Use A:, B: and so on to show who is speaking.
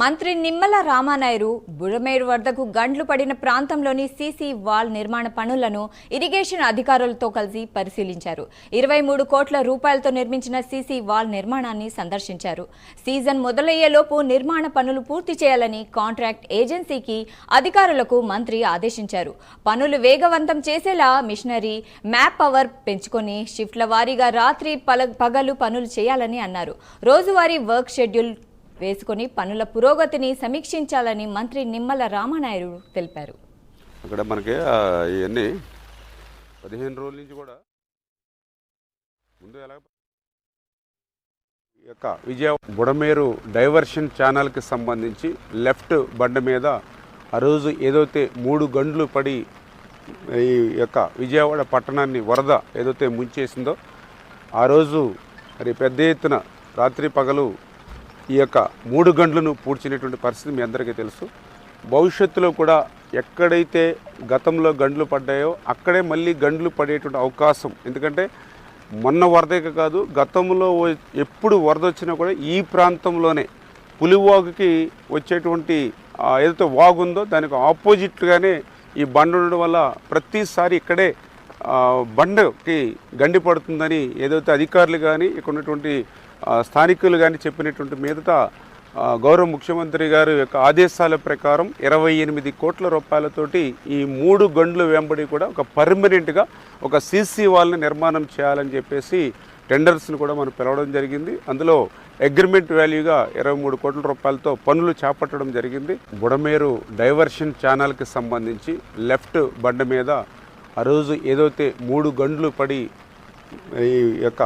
A: మంత్రి నిమ్మల రామానాయుడు బుడమేరు వరదకు గండ్లు పడిన ప్రాంతంలోని సీసీ వాల్ నిర్మాణ పనులను ఇరిగేషన్ అధికారులతో కలిసి పరిశీలించారు. 23 కోట్ల రూపాయలతో నిర్మించిన సీసీ వాల్ నిర్మాణాన్ని సందర్శించారు. సీజన్ మొదలయ్యేలోపు నిర్మాణ పనులు పూర్తి చేయాలని కాంట్రాక్ట్ ఏజెన్సీకి అధికారులకు మంత్రి ఆదేశించారు. పనులు వేగవంతం చేసేలా మిషనరీ మ్యాప్ పవర్ పెంచుకొని షిఫ్ట్ల వారీగా రాత్రి పగలు పనులు చేయాలని అన్నారు. రోజువారీ వర్క్ షెడ్యూల్ వేసుకొని పనుల పురోగతిని సమీక్షించాలని మంత్రి నిమ్మల రామానాయుడు తెలిపారు.
B: అక్కడ మనకి ఇవన్నీ 15 రోజుల నుంచి కూడా ముందు ఎలా విజయవాడ బుడమేరు డైవర్షన్ ఛానల్కి సంబంధించి లెఫ్ట్ బండ మీద ఆ రోజు ఏదైతే 3 గంటలు పడి ఈ యొక్క విజయవాడ పట్టణాన్ని వరద ఏదైతే ముంచేసిందో ఆ రోజు మరి పెద్ద ఎత్తున రాత్రి పగలు ఈ యొక్క 3 గంటలను పూడ్చినటువంటి పరిస్థితి మీ అందరికీ తెలుసు. భవిష్యత్తులో కూడా ఎక్కడైతే గతంలో గంటలు పడ్డాయో అక్కడే మళ్ళీ గంటలు పడేటువంటి అవకాశం, ఎందుకంటే మొన్న వరదకి కాదు గతంలో ఎప్పుడు వరద వచ్చినా కూడా ఈ ప్రాంతంలోనే పులివాగుకి వచ్చేటువంటి ఏదైతే వాగు ఉందో దానికి ఆపోజిట్గానే ఈ బండ ఉండడం వల్ల ప్రతిసారి ఇక్కడే బండకి గండి పడుతుందని ఏదైతే అధికారులు కానీ ఇక్కడ ఉన్నటువంటి స్థానికులు కానీ చెప్పినటువంటి మీదట గౌరవ ముఖ్యమంత్రి గారి యొక్క ఆదేశాల ప్రకారం 28 కోట్ల రూపాయలతోటి ఈ 3 గంటలు వెంబడి కూడా ఒక పర్మనెంట్గా ఒక సీసీ వాల్ని నిర్మాణం చేయాలని చెప్పేసి టెండర్స్ని కూడా మనం పిలవడం జరిగింది. అందులో అగ్రిమెంట్ వాల్యూగా 23 కోట్ల రూపాయలతో పనులు చేపట్టడం జరిగింది. బుడమేరు డైవర్షన్ ఛానల్కి సంబంధించి లెఫ్ట్ బండ మీద ఆ రోజు ఏదైతే 3 గంటలు పడి ఈ యొక్క